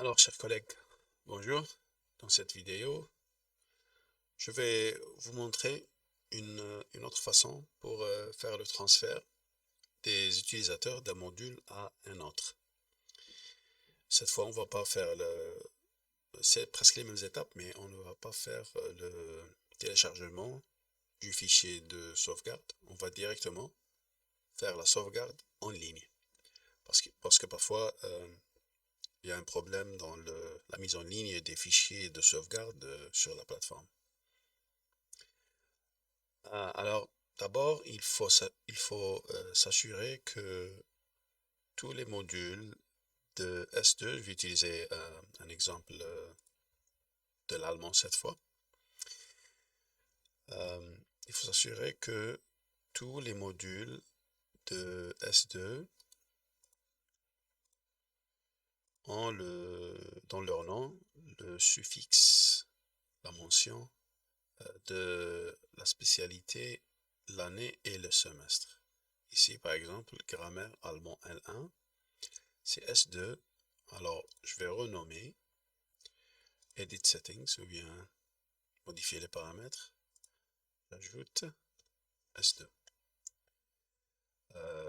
Alors, chers collègues, bonjour. Dans cette vidéo, je vais vous montrer une autre façon pour faire le transfert des utilisateurs d'un module à un autre. Cette fois, on ne va pas faire c'est presque les mêmes étapes, mais on ne va pas faire le téléchargement du fichier de sauvegarde. On va directement faire la sauvegarde en ligne. Parce que parfois, il y a un problème dans la mise en ligne des fichiers de sauvegarde sur la plateforme. Alors, d'abord, il faut s'assurer que tous les modules de S2, je vais utiliser un exemple de l'allemand cette fois. Il faut s'assurer que tous les modules de S2 ont dans leur nom le suffixe, la mention de la spécialité, l'année et le semestre. Ici, par exemple, grammaire allemand L1, c'est S2. Alors, je vais renommer Edit Settings ou bien modifier les paramètres. J'ajoute S2.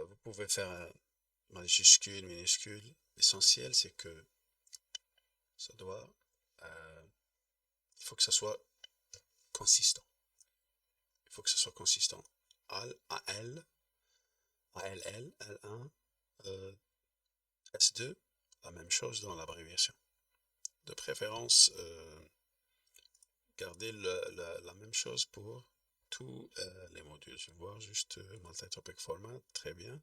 Vous pouvez faire majuscule, minuscule. L'essentiel, c'est que ça doit, il faut que ça soit consistant. Il faut que ça soit consistant. AL, ALL, L1, S2, la même chose dans l'abréviation. De préférence, gardez la même chose pour tous les modules. Je vois juste multi-topic format, très bien.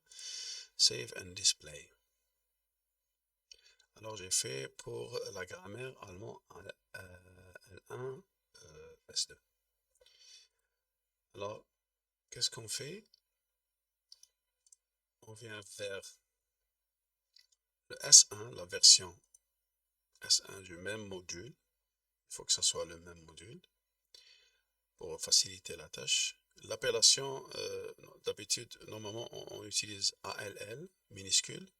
Save and display. Alors j'ai fait pour la grammaire allemand L1, S2. Alors, qu'est-ce qu'on fait? On vient vers le S1, la version S1 du même module. Il faut que ce soit le même module pour faciliter la tâche. L'appellation, d'habitude, normalement, on utilise ALL, minuscule.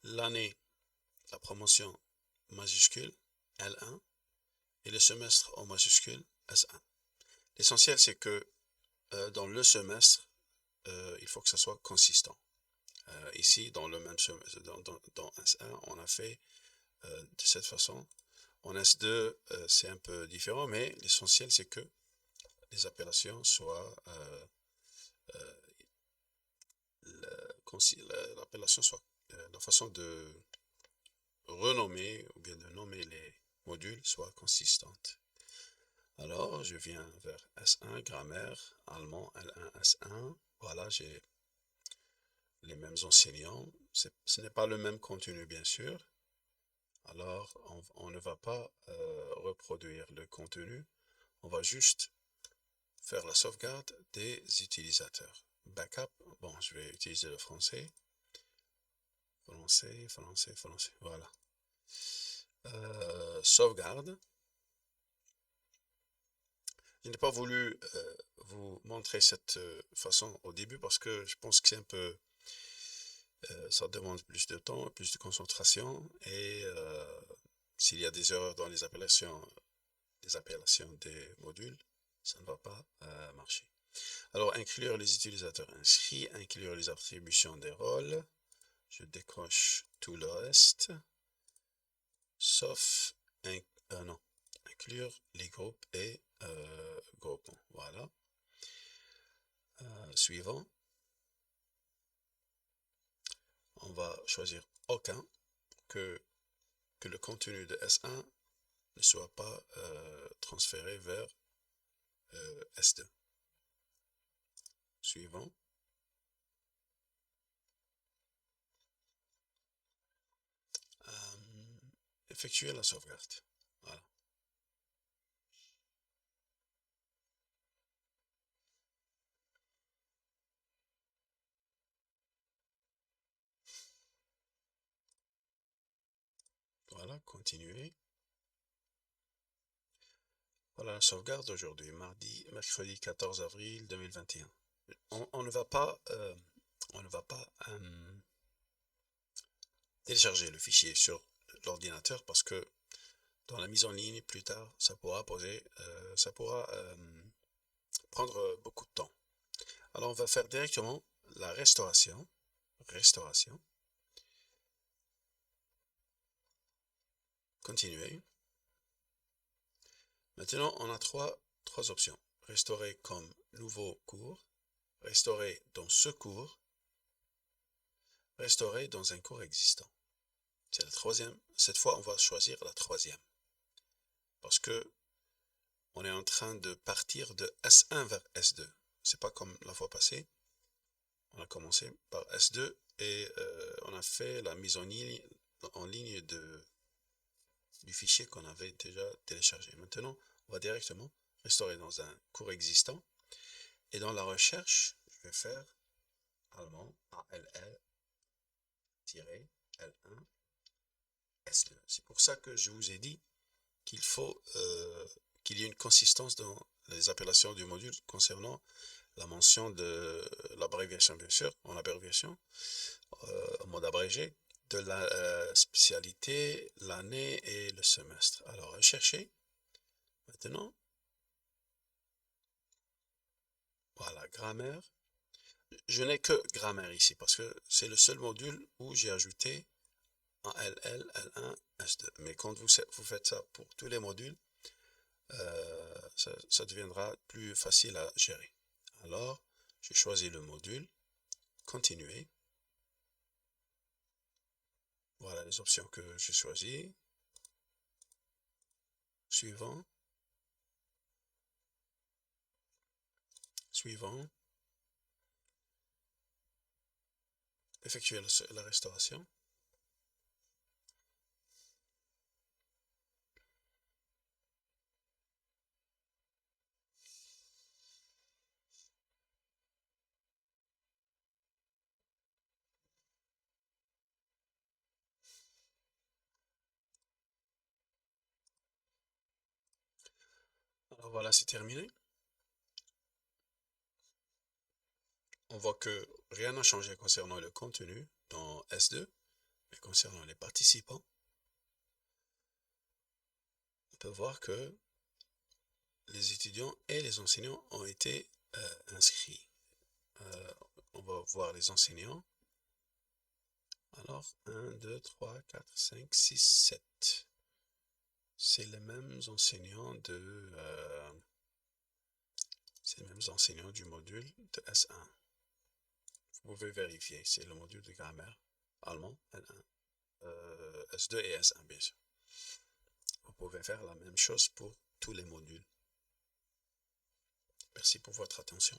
L'année, la promotion, majuscule, L1. Et le semestre en majuscule, S1. L'essentiel, c'est que dans le semestre, il faut que ça soit consistant. Ici, dans le même semestre, dans S1, on a fait de cette façon. En S2, c'est un peu différent, mais l'essentiel, c'est que les appellations soient l'appellation soit la façon de renommer ou bien de nommer les modules soit consistante. Alors, je viens vers S1, grammaire, allemand, L1, S1. Voilà, j'ai les mêmes enseignants. Ce n'est pas le même contenu, bien sûr. Alors, on ne va pas reproduire le contenu. On va juste faire la sauvegarde des utilisateurs. Backup, bon, je vais utiliser le français. Français, voilà. Sauvegarde. Je n'ai pas voulu vous montrer cette façon au début parce que je pense que c'est un peu, ça demande plus de temps, plus de concentration et s'il y a des erreurs dans les appellations des modules, ça ne va pas marcher. Alors, inclure les utilisateurs inscrits, inclure les attributions des rôles. Je décoche tout le reste, sauf non, inclure les groupes et groupements. Voilà. Suivant. On va choisir aucun, que le contenu de S1 ne soit pas transféré vers S2. Suivant. Effectuer la sauvegarde. Voilà. Voilà, continuer. Voilà la sauvegarde d'aujourd'hui, mercredi 14 avril 2021. On ne va pas, télécharger le fichier sur l'ordinateur parce que dans la mise en ligne plus tard, ça pourra prendre beaucoup de temps. Alors on va faire directement la restauration. Continuer. Maintenant, on a trois options. Restaurer comme nouveau cours, restaurer dans ce cours, restaurer dans un cours existant. C'est la troisième. Cette fois, on va choisir la troisième. Parce que on est en train de partir de S1 vers S2. C'est pas comme la fois passée. On a commencé par S2 et on a fait la mise en ligne du fichier qu'on avait déjà téléchargé. Maintenant, on va directement restaurer dans un cours existant. Et dans la recherche, je vais faire allemand ALL-L1 S2. C'est pour ça que je vous ai dit qu'il faut qu'il y ait une consistance dans les appellations du module concernant la mention de l'abréviation, bien sûr, en abréviation, en mode abrégé, de la spécialité, l'année et le semestre. Alors, rechercher. Maintenant, voilà, grammaire. Je n'ai que grammaire ici parce que c'est le seul module où j'ai ajouté un LL, L1, S2. Mais quand vous faites ça pour tous les modules, ça deviendra plus facile à gérer. Alors, j'ai choisi le module, continuer. Voilà les options que j'ai choisies. Suivant. Effectuer la restauration. Alors voilà, c'est terminé. On voit que rien n'a changé concernant le contenu dans S2, mais concernant les participants, on peut voir que les étudiants et les enseignants ont été inscrits. On va voir les enseignants. Alors, 1, 2, 3, 4, 5, 6, 7. C'est les mêmes enseignants du module de S1. Vous pouvez vérifier, c'est le module de grammaire allemand, L1, S2 et S1, bien sûr. Vous pouvez faire la même chose pour tous les modules. Merci pour votre attention.